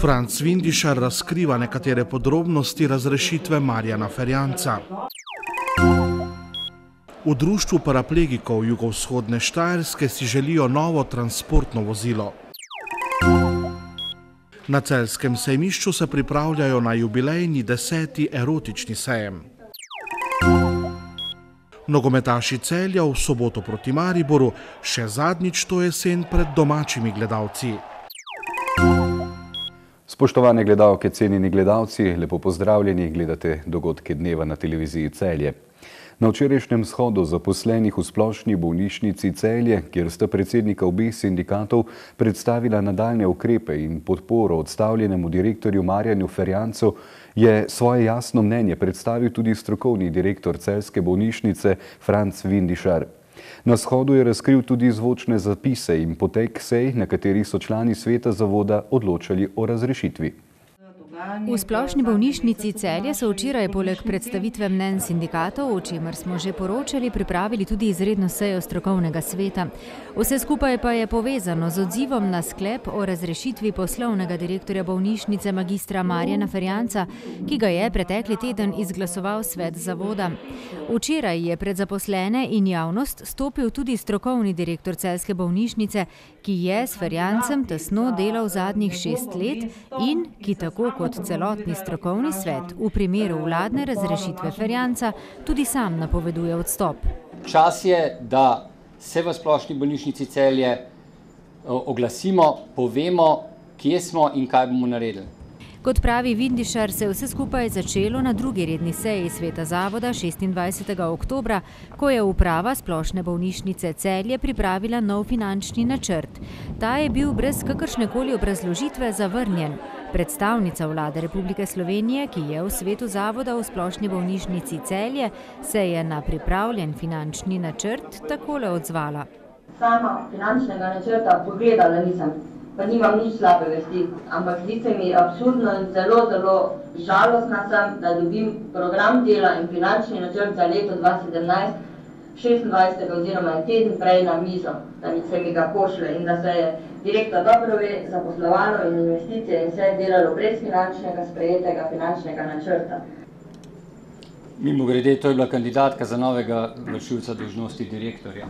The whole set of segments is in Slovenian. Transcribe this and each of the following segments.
Franc Vindišar razkriva nekatere podrobnosti razrešitve Marjana Ferjanca. V društvu paraplegikov jugovzhodne Štajerske si želijo novo transportno vozilo. Na celjskem sejmišču se pripravljajo na jubilejni 10. erotični sejem. Nogometaši Celja v soboto proti Mariboru še zadnjič to jesen pred domačimi gledalci. Spoštovane gledalke, cenjeni gledalci, lepo pozdravljeni, gledate dogodke dneva na televiziji Celje. Na včerajšnjem shodu zaposlenih v splošni bolnišnici Celje, kjer sta predsednika obeh sindikatov predstavila nadaljnje ukrepe in podporo odstavljenemu direktorju Marjanu Ferjancu, je svoje jasno mnenje predstavil tudi strokovni direktor celjske bolnišnice Franc Vindišar. Na shodu je razkril tudi zvočne zapise in potek sej, na katerih so člani sveta zavoda odločali o razrešitvi. V splošni bolnišnici Celje so včeraj poleg predstavitve mnenj sindikatov, o čemer smo že poročali, pripravili tudi izredno sejo strokovnega sveta. Vse skupaj pa je povezano z odzivom na sklep o razrešitvi poslovnega direktorja bolnišnice magistra Marjana Ferjanca, ki ga je pretekli teden izglasoval svet zavoda. Včeraj je pred zaposlene in javnost stopil tudi strokovni direktor celjske bolnišnice, ki je s Ferjancem tesno delal zadnjih 6 let in ki tako kot celotni strokovni svet v primeru vladne razrešitve Ferjanca tudi sam napoveduje odstop. Čas je, da se v splošni bolnišnici Celje oglasimo, povemo, kje smo in kaj bomo naredili. Kot pravi Vindišar, se je vse skupaj začelo na drugi redni seji sveta zavoda 26. oktobra, ko je uprava splošne bolnišnice Celje pripravila nov finančni načrt. Ta je bil brez kakršnekoli obrazložitve zavrnjen. Predstavnica vlade Republike Slovenije, ki je v svetu zavoda v splošni bolnišnici Celje, se je na pripravljen finančni načrt takole odzvala. Sama finančnega načrta pogledala nisem, pa nimam nič slabe vesti, ampak zdi se mi absurdno in zelo žalostna sem, da dobim program dela in finančni načrt za leto 2017, 26. oziroma teden prej na mizo, da se mi ga pošle in da se je direktor dobro ve zaposlovalo in investicije in vse je delalo brez finančnega sprejetega finančnega načrta. Mimogrede, to je bila kandidatka za novega vršilca dolžnosti direktorja.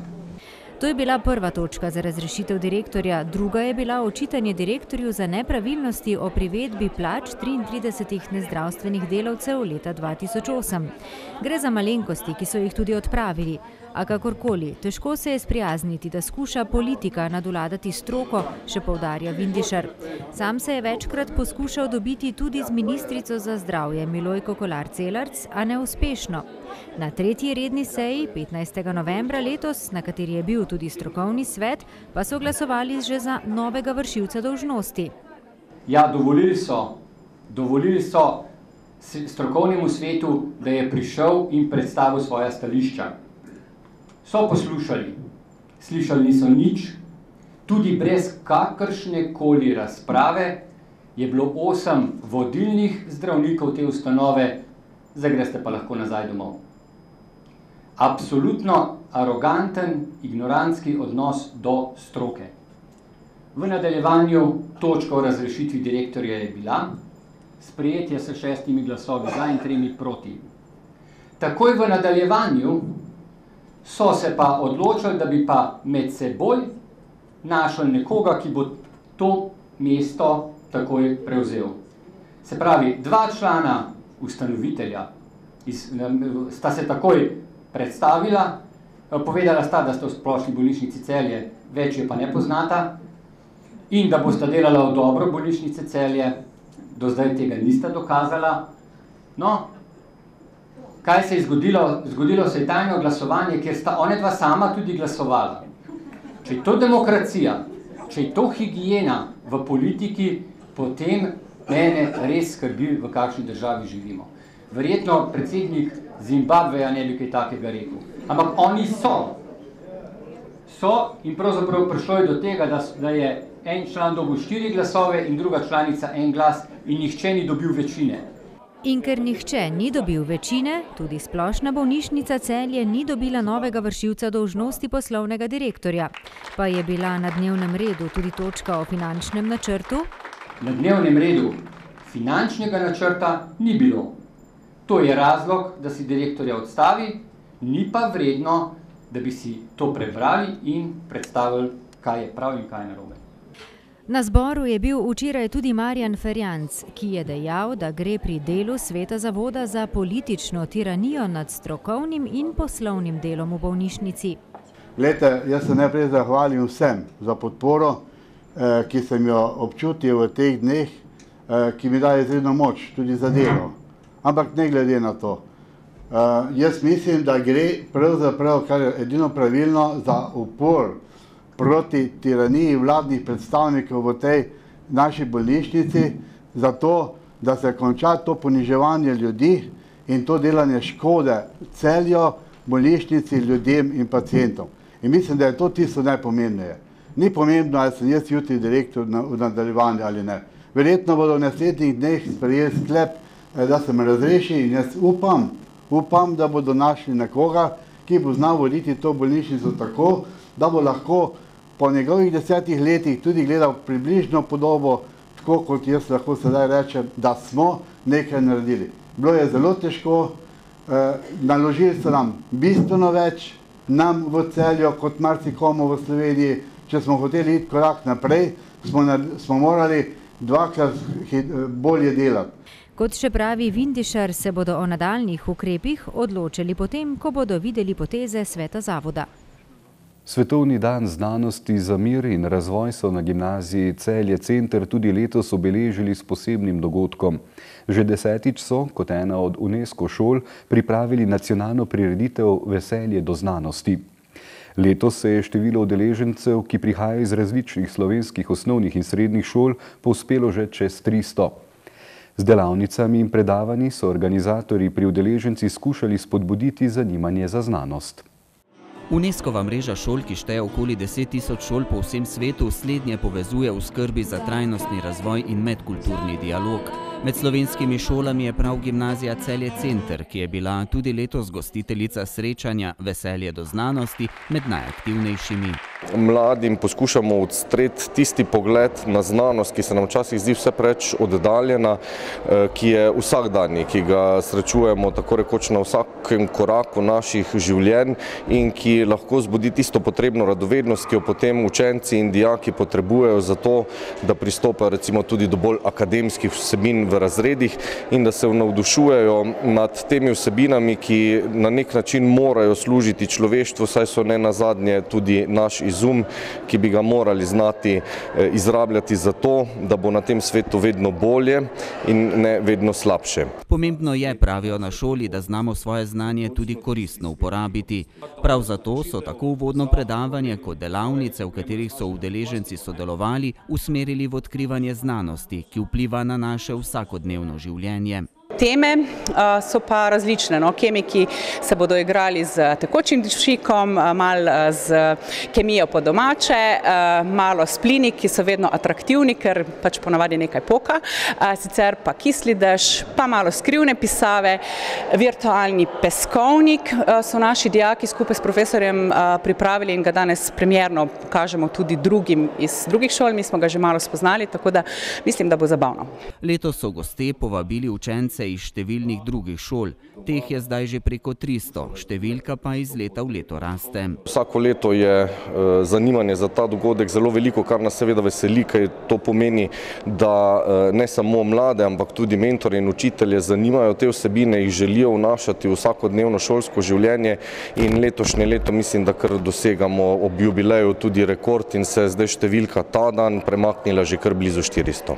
To je bila prva točka za razrešitev direktorja, druga je bila očitanje direktorju za nepravilnosti o privedbi plač 33 nezdravstvenih delavcev leta 2008. Gre za malenkosti, ki so jih tudi odpravili, a kakorkoli, težko se je sprijazniti, da skuša politika nadvladati stroko, še poudarja Vindišar. Sam se je večkrat poskušal dobiti tudi z ministrico za zdravje Milojko Kolar Celarc, a neuspešno. Na tretji redni seji 15. novembra letos, na kateri je bil tudi strokovni svet, pa so glasovali že za novega vršilca dolžnosti. Ja, dovolili so strokovnemu svetu, da je prišel in predstavil svoja stališča. So poslušali, slišali niso nič, tudi brez kakršne koli razprave je bilo 8 vodilnih zdravnikov te ustanove, zdaj greste pa lahko nazaj domov. Absolutno aroganten, ignorantski odnos do stroke. V nadaljevanju točka o razrešitvi direktorja je bila, sprejetje s 6 glasovi za in 3 proti. Takoj v nadaljevanju so se pa odločili, da bi pa med seboj našli nekoga, ki bo to mesto takoj prevzel. Se pravi, 2 člana ustanovitelja sta se takoj predstavila, povedala sta, da sta v splošni bolnišnici Celje, več je pa ne poznata, in da bosta delala v dobro bolnišnice Celje, do zdaj tega nista dokazala. No, kaj se je zgodilo? Zgodilo se je tajno glasovanje, kjer sta one dva sama tudi glasovala. Če je to demokracija, če je to higiena v politiki, potem mene res skrbi, v kakšni državi živimo. Verjetno predsednik Zimbabveja ne bi kaj takega rekel. Ampak oni so in pravzaprav prišlo je do tega, da je en član dobil 4 glasove in druga članica 1 glas in nihče ni dobil večine. In ker nihče ni dobil večine, tudi splošna bolnišnica Celje ni dobila novega vršilca dolžnosti poslovnega direktorja. Pa je bila na dnevnem redu tudi točka o finančnem načrtu. Na dnevnem redu finančnega načrta ni bilo. To je razlog, da si direktorja odstavi, ni pa vredno, da bi si to prebrali in predstavili, kaj je prav in kaj je narobe. Na zboru je bil včeraj tudi Marjan Ferjanc, ki je dejal, da gre pri delu sveta zavoda za politično tiranijo nad strokovnim in poslovnim delom v bolnišnici. Glejte, jaz se najprej zahvalim vsem za podporo, ki sem jo občutil v teh dneh, ki mi daje izredno moč tudi za delo. Ampak ne glede na to. Jaz mislim, da gre pravzaprav, kar je edino pravilno, za upor proti tiraniji vladnih predstavnikov v tej naši bolnišnici, zato, da se konča to poniževanje ljudi in to delanje škode Celju, bolnišnici, ljudem in pacientom. In mislim, da je to tisto najpomembneje. Ni pomembno, ali sem jaz jutri direktor v nadaljevanju ali ne. Verjetno bodo v naslednjih dneh sprejeli sklep, da se me razreši in jaz upam, da bodo našli nekoga, ki bo znal voditi to bolnišnico tako, da bo lahko po njegovih 10 letih tudi gledal približno podobo, tako kot jaz lahko sedaj rečem, da smo nekaj naredili. Bilo je zelo težko, naložili so nam bistveno več, nam v Celju kot marsikomu v Sloveniji. Če smo hoteli iti korak naprej, smo morali dvakrat bolje delati. Kot še pravi Vindišar, se bodo o nadaljnjih ukrepih odločili potem, ko bodo videli poteze sveta zavoda. Svetovni dan znanosti za mir in razvoj so na gimnaziji Celje Center tudi letos obeležili s posebnim dogodkom. Že 10. so, kot ena od UNESCO šol, pripravili nacionalno prireditev Veselje do znanosti. Letos se je število udeležencev, ki prihajajo iz različnih slovenskih osnovnih in srednjih šol, povzpelo že čez 300. Z delavnicami in predavanji so organizatorji pri udeležencih skušali spodbuditi zanimanje za znanost. UNESCO-va mreža šol, ki šteje okoli 10.000 šol po vsem svetu, slednje povezuje v skrbi za trajnostni razvoj in medkulturni dialog. Med slovenskimi šolami je prav gimnazija Celje Center, ki je bila tudi letos gostiteljica srečanja Veselje do znanosti med najaktivnejšimi. Mladim poskušamo odstreti tisti pogled na znanost, ki se nam včasih zdi vse preveč oddaljena, ki je vsakdanji, ki ga srečujemo tako rekoč na vsakem koraku naših življenj in ki lahko zbudi tisto potrebno radovednost, ki jo potem učenci in dijaki potrebujejo za to, da pristopajo recimo tudi do bolj akademskih vsebin v razredih in da se navdušujejo nad temi vsebinami, ki na nek način morajo služiti človeštvu, saj so ne nazadnje tudi naš izum, ki bi ga morali znati izrabljati za to, da bo na tem svetu vedno bolje in ne vedno slabše. Pomembno je, pravijo na šoli, da znamo svoje znanje tudi koristno uporabiti. Prav zato so tako uvodno predavanje kot delavnice, v katerih so udeleženci sodelovali, usmerili v odkrivanje znanosti, ki vpliva na naše vsakodnevno življenje. Teme so pa različne. Kemiki se bodo igrali z tekočim dušikom, malo z kemijo po domače, malo s plini, ki so vedno atraktivni, ker pač ponavadi nekaj poka, sicer pa kisli dež, pa malo skrivne pisave, virtualni peskovnik so naši dijaki skupaj s profesorjem pripravili in ga danes premierno pokažemo tudi drugim iz drugih šol, mi smo ga že malo spoznali, tako da mislim, da bo zabavno. Letos so gostje povabili učence iz številnih drugih šol. Teh je zdaj že preko 300, številka pa iz leta v leto raste. Vsako leto je zanimanje za ta dogodek zelo veliko, kar nas seveda veseli, ker to pomeni, da ne samo mlade, ampak tudi mentorje in učitelje zanimajo te vsebine, jih želijo vnašati v vsakodnevno šolsko življenje in letošnje leto mislim, da kar dosegamo ob jubileju tudi rekord in se je zdaj številka ta dan premaknila že kar blizu 400.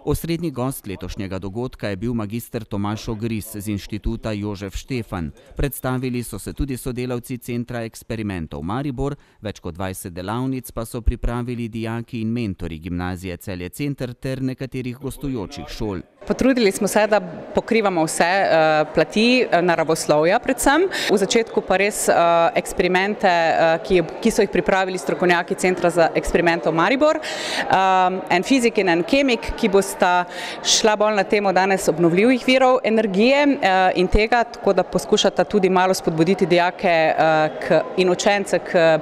Osrednji gost letošnjega dogodka je bil magister Tomaž Ogris z Inštituta Jožef Štefan. Predstavili so se tudi sodelavci Centra eksperimentov Maribor, več kot 20 delavnic pa so pripravili dijaki in mentori gimnazije Celje Center ter nekaterih gostujočih šol. Potrudili smo se, da pokrivamo vse plati naravoslovja predvsem. V začetku pa res eksperimente, ki so jih pripravili strokovnjaki Centra za eksperimentov Maribor. En fizik in en kemik, ki bo sta šla bolj na temo danes obnovljivih virov energije in tega, tako da poskušata tudi malo spodbuditi dijake in učence k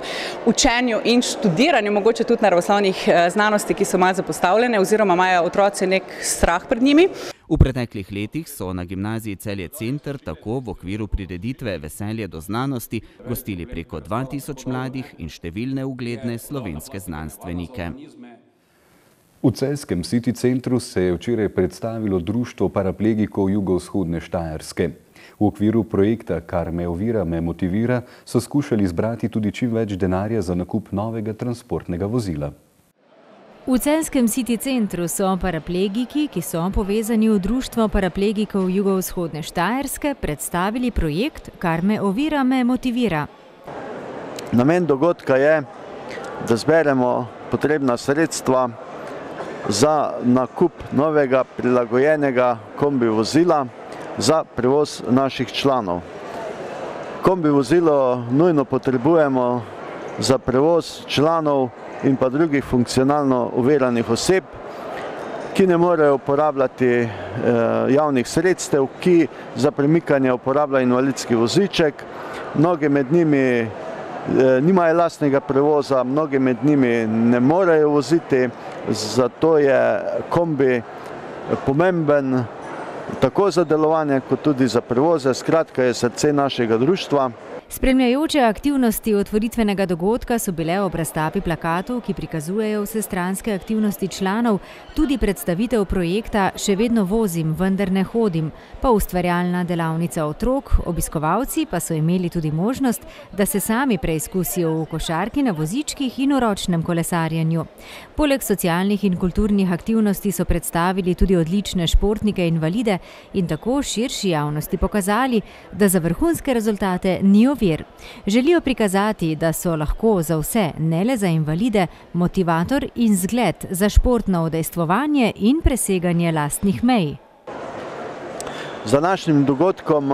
učenju in študiranju, mogoče tudi naravoslovnih znanosti, ki so malo zapostavljene oziroma imajo otroci nek strah pred njimi. V preteklih letih so na gimnaziji Celje Center tako v okviru prireditve Veselje do znanosti gostili preko 2000 mladih in številne ugledne slovenske znanstvenike. V celjskem City centru se je včeraj predstavilo Društvo paraplegikov jugovzhodne Štajerske. V okviru projekta Kar me ovira, me motivira so skušali zbrati tudi čim več denarja za nakup novega transportnega vozila. V celjskem City centru so paraplegiki, ki so povezani v Društvo paraplegikov jugovzhodne Štajerske, predstavili projekt Kar me ovira, me motivira. Namen dogodka je, da zberemo potrebna sredstva za nakup novega prilagojenega kombi vozila za prevoz naših članov. Kombi vozilo nujno potrebujemo za prevoz članov in pa drugih funkcionalno oviranih oseb, ki ne morejo uporabljati javnih sredstev, ki za premikanje uporabljajo invalidski voziček. Mnogi med njimi nimajo lastnega prevoza, mnogi med njimi ne morejo voziti, zato je kombi pomemben tako za delovanje kot tudi za prevoze, skratka je srce našega društva. Spremljajoče aktivnosti otvoritvenega dogodka so bile ob razstavi plakatov, ki prikazujejo vsestranske aktivnosti članov, tudi predstavitev projekta Še vedno vozim, vendar ne hodim, pa ustvarjalna delavnica otrok, obiskovalci pa so imeli tudi možnost, da se sami preizkusijo v košarki na vozičkih in v ročnem kolesarjenju. Poleg socialnih in kulturnih aktivnosti so predstavili tudi odlične športnike invalide in tako širši javnosti pokazali, da za vrhunske rezultate ni ovir. Želijo prikazati, da so lahko za vse, ne le za invalide, motivator in zgled za športno udejstvovanje in preseganje lastnih mej. Z današnjim dogodkom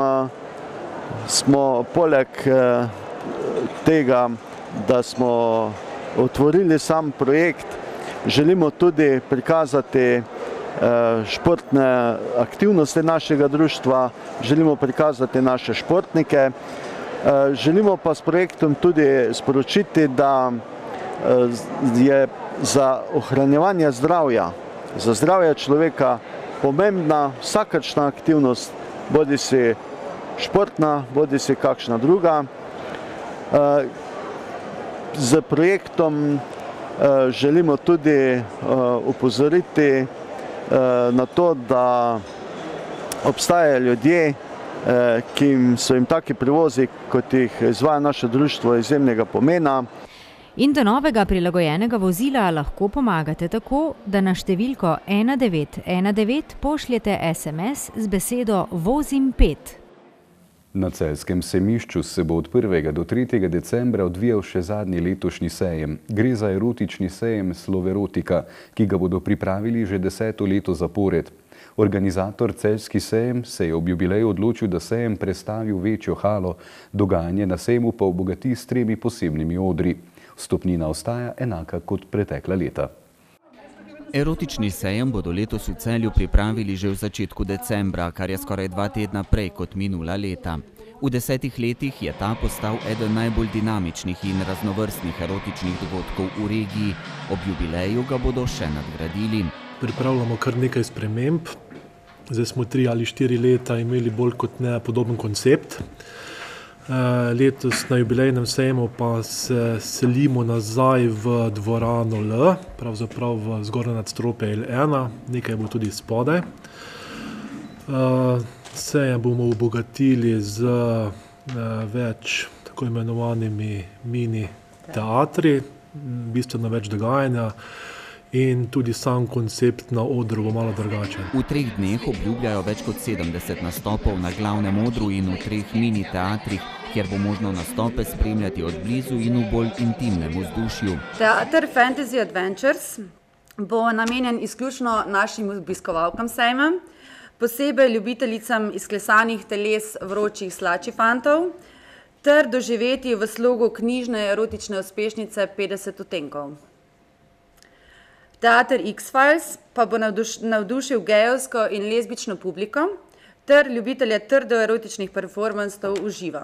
smo poleg tega, da smo otvorili sam projekt, želimo tudi prikazati športne aktivnosti našega društva, želimo prikazati naše športnike. Želimo pa s projektom tudi sporočiti, da je za ohranjevanje zdravja, za zdravje človeka pomembna vsakršna aktivnost, bodisi športna, bodisi kakšna druga. Z projektom želimo tudi opozoriti na to, da obstajajo ljudje, ki so jim taki prevozi, kot jih izvaja naše društvo, izjemnega pomena. In do novega prilagojenega vozila lahko pomagate tako, da na številko 1919 pošljete SMS z besedo Vozim 5. Na celjskem sejmišču se bo od 1. do 3. decembra odvijal še zadnji letošnji sejem. Gre za erotični sejem Sloverotika, ki ga bodo pripravili že 10. leto zapored. Organizator Celjski sejem se je ob jubileju odločil, da sejem prestavi v večjo halo, dogajanje na sejmu pa obogati s 3 posebnimi odri. Vstopnina ostaja enaka kot pretekla leta. Erotični sejem bodo letos v Celju pripravili že v začetku decembra, kar je skoraj 2 tedna prej kot minula leta. V 10 letih je ta postal eden najbolj dinamičnih in raznovrstnih erotičnih dogodkov v regiji. Ob jubileju ga bodo še nadgradili. Pripravljamo kar nekaj sprememb. Zdaj smo 3 ali 4 leta imeli bolj kot ne podoben koncept. Letos na jubilejnem sejmu pa se selimo nazaj v dvorano L, pravzaprav v zgornje nadstropje L1, nekaj bo tudi spodaj. Sejem bomo obogatili z več tako imenovanimi mini teatri, bistveno več dogajanja. In tudi sam koncept na odru bo malo drugačen. V 3 dneh obljubljajo več kot 70 nastopov na glavnem odru in v 3 mini teatrih, kjer bo možno nastope spremljati od blizu in v bolj intimnem vzdušju. Teater Fantasy Adventures bo namenjen izključno našim obiskovalkam sejma, posebej ljubiteljicam izklesanih teles vročih slačifantov ter doživeti v slogu knjižne erotične uspešnice 50 odtenkov. Teater X-Files pa bo navdušil gejevsko in lezbično publiko ter ljubitelje trdo erotičnih performansov v živo.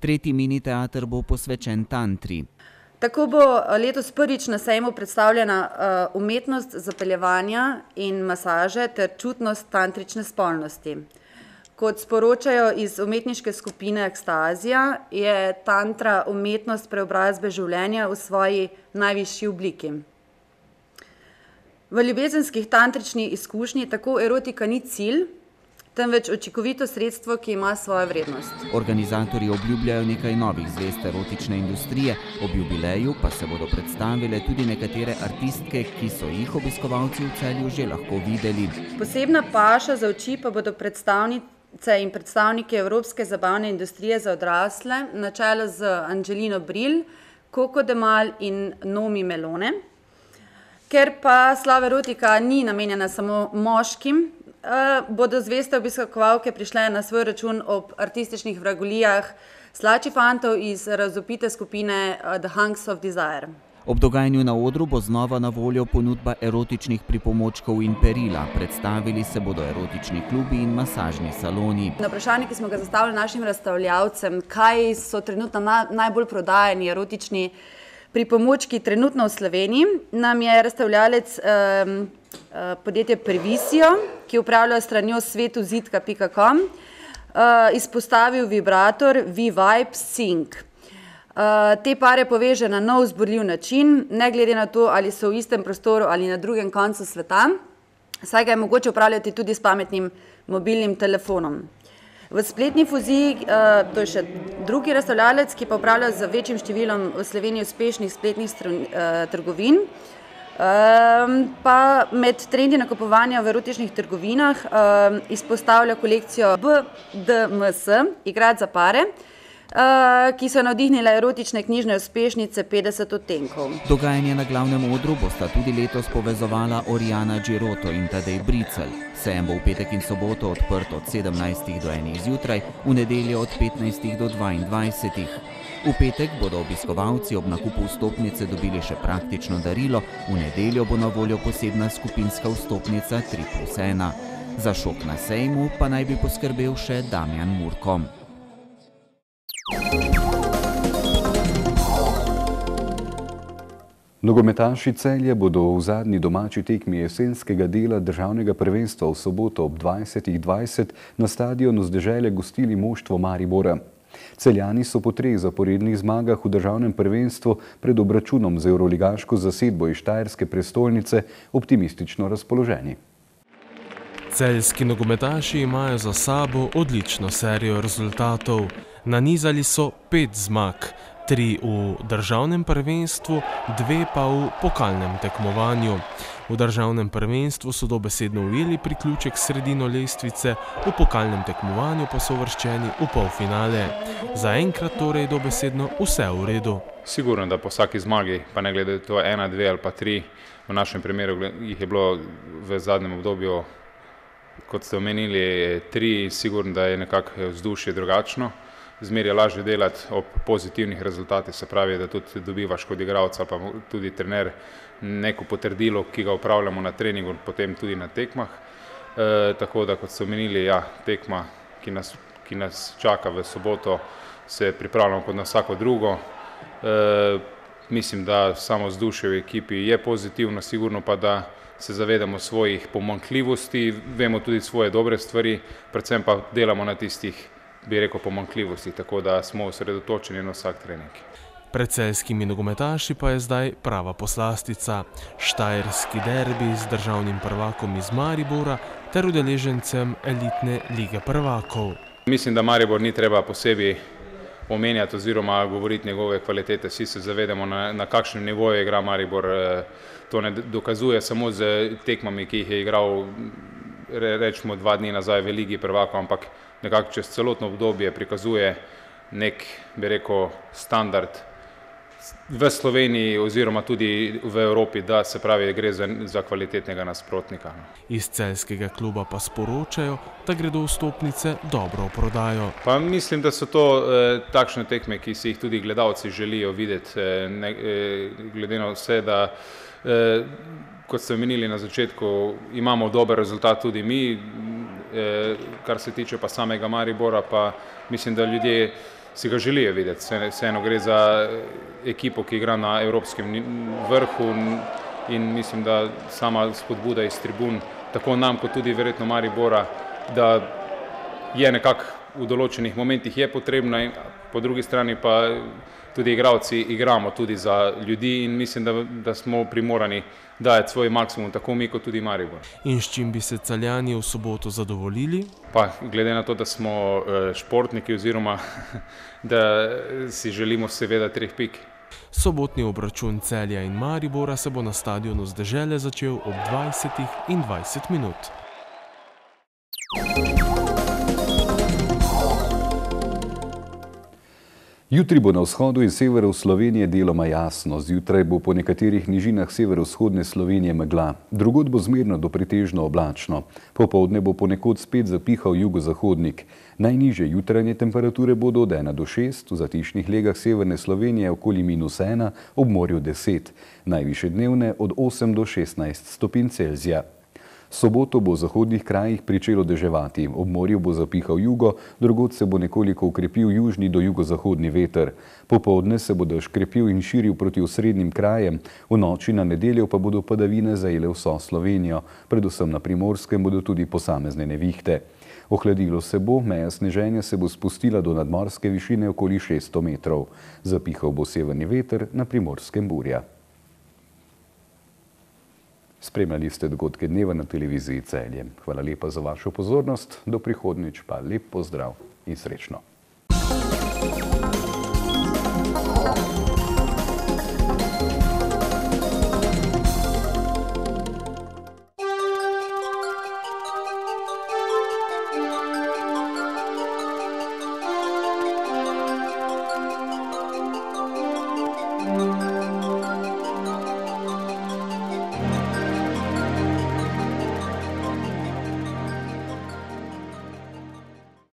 Tretji mini teater bo posvečen tantri. Tako bo letos prvič na sejmu predstavljena umetnost zapeljevanja in masaže ter čutnost tantrične spolnosti. Kot sporočajo iz umetniške skupine Ekstazija, je tantra umetnost preobrazbe življenja v svoji najvišji obliki. V ljubezenskih tantričnih izkušnji tako erotika ni cilj, temveč učinkovito sredstvo, ki ima svojo vrednost. Organizatorji obljubljajo nekaj novih zvezd erotične industrije, ob jubileju pa se bodo predstavile tudi nekatere artistke, ki so jih obiskovalci v Celju že lahko videli. Posebna paša za oči pa bodo predstavnice in predstavniki evropske zabavne industrije za odrasle, na čelu z Angelino Bril, Coco Demal in Nomi Melone. Ker pa slava erotika ni namenjena samo moškim, bodo zveste obiskovalke prišle na svoj račun ob artističnih vragolijah Slači fantov iz razvpite skupine The Hunks of Desire. Ob dogajanju na odru bo znova na voljo ponudba erotičnih pripomočkov in perila. Predstavili se bodo erotični klubi in masažni saloni. Na vprašanje, ki smo ga zastavili našim razstavljavcem, kaj so trenutno najbolj prodajani erotični pripomočki trenutno v Sloveniji, nam je razstavljalec podjetje Previsio, ki upravlja stranjo svetuzidka.com, izpostavil vibrator V-Vibe Sync. Te pare poveže na nov vzburljiv način, ne glede na to, ali so v istem prostoru ali na drugem koncu sveta, saj ga je mogoče upravljati tudi s pametnim mobilnim telefonom. V spletni fuziji, to je še drugi razstavljalec, ki pa upravlja z večjim številom v Sloveniji uspešnih spletnih trgovin, pa med trendi nakupovanja v erotičnih trgovinah izpostavlja kolekcijo BDMS, Igrat za pare, ki so navdihnile erotične knjižne uspešnice 50 odtenkov. Dogajanje na glavnem odru bosta tudi letos povezovala Oriana Giroto in Tadej Bricelj. Sejem bo v petek in soboto odprt od 17. do 1. zjutraj, v nedeljo od 15. do 22. V petek bodo obiskovalci ob nakupu vstopnice dobili še praktično darilo, v nedeljo bo na voljo posebna skupinska vstopnica 3+1. Za šok na sejmu pa naj bi poskrbel še Damjan Murko. Nogometaši Celja bodo v zadnji domači tekmi jesenskega dela državnega prvenstva v soboto ob 20:20 na stadionu z Deželje gostili moštvo Maribora. Celjani so po 3 zaporednih zmagah v državnem prvenstvu pred obračunom z evroligaško zasedbo iz štajerske prestolnice optimistično razpoloženi. Celjski nogometaši imajo za sabo odlično serijo rezultatov. Nanizali so 5 zmag, 3 v državnem prvenstvu, 2 pa v pokalnem tekmovanju. V državnem prvenstvu so dobesedno ujeli priključek sredino lestvice, v pokalnem tekmovanju pa so uvrščeni v polfinale. Zaenkrat torej dobesedno vse v redu. Sigurno, da po vsaki zmagi, pa ne glede to 1, 2 ali pa 3, v našem primeru jih je bilo v zadnjem obdobju, kot ste omenili, 3, sigurno, da je nekako vzdušje drugačno. Zmer je lažje delati ob pozitivnih rezultatih, se pravi, da tudi dobivaš kot igralec ali pa tudi trener neko potrdilo, ki ga upravljamo na treningu, potem tudi na tekmah. Tako da, kot ste omenili, ja, tekma, ki nas čaka v soboto, se pripravljamo kot na vsako drugo. Mislim, da samo vzdušje v ekipi je pozitivno, sigurno pa, da se zavedamo svojih pomanjkljivosti, vemo tudi svoje dobre stvari, predvsem pa delamo na tistih, bi rekel, pomanjkljivosti, tako da smo osredotočeni na vsak trening. Pred celjskimi nogometaši pa je zdaj prava poslastica. Štajerski derbi z državnim prvakom iz Maribora ter udeležencem elitne lige prvakov. Mislim, da Maribor ni treba posebej omenjati oziroma govoriti njegove kvalitete. Vsi se zavedamo, na kakšnem nivoju igra Maribor. To ne dokazuje samo z tekmami, ki jih je igral, rečemo 2 dni nazaj v ligi prvakov, ampak nekako čez celotno obdobje prikazuje nek, bi rekel, standard v Sloveniji oziroma tudi v Evropi, da se pravi, gre za kvalitetnega nasprotnika. Iz celjskega kluba pa sporočajo, da gredo vstopnice dobro v prodajo. Pa mislim, da so to takšne tekme, ki si jih tudi gledalci želijo videti, glede na vse, da kot ste omenili na začetku, imamo dober rezultat tudi mi, kar se tiče pa samega Maribora, pa mislim, da ljudje si ga želijo videti. Vseeno gre za ekipo, ki igra na evropskem vrhu in mislim, da sama spodbuda iz tribun, tako nam kot tudi verjetno Maribora, da je nekako v določenih momentih je potrebno, in po drugi strani pa tudi igralci igramo tudi za ljudi in mislim, da smo primorani dajati svoj maksimum, tako mi kot tudi Maribor. In s čim bi se Celjani v soboto zadovoljili? Pa glede na to, da smo športniki oziroma da si želimo seveda 3 pik. Sobotni obračun Celja in Maribora se bo na stadionu z Dežele začel ob 20:20. Jutri bo na vzhodu in severu Slovenije deloma jasno, zjutraj bo po nekaterih nižinah severovzhodne Slovenije megla, drugod bo zmerno do pretežno oblačno. Popoldne bo ponekod spet zapihal jugozahodnik. Najnižje jutranje temperature bodo od 1 do 6, v zatišnih legah severne Slovenije okoli -1, ob morju 10, najvišje dnevne od 8 do 16 stopinj Celzija. Soboto bo v zahodnih krajih pričelo deževati, ob morju bo zapihal jugo, drugod se bo nekoliko ukrepil južni do jugozahodni veter. Popoldne se bo dež krepil in širil proti osrednjim krajem, v noči na nedeljo pa bodo padavine zajele vso Slovenijo, predvsem na Primorskem bodo tudi posamezne nevihte. Ohladilo se bo, meja sneženja se bo spustila do nadmorske višine okoli 600 metrov. Zapihal bo severni veter, na Primorskem burja. Spremljali ste dogodke dneva na televiziji Celje. Hvala lepa za vašo pozornost, do prihodnjič pa lep pozdrav in srečno.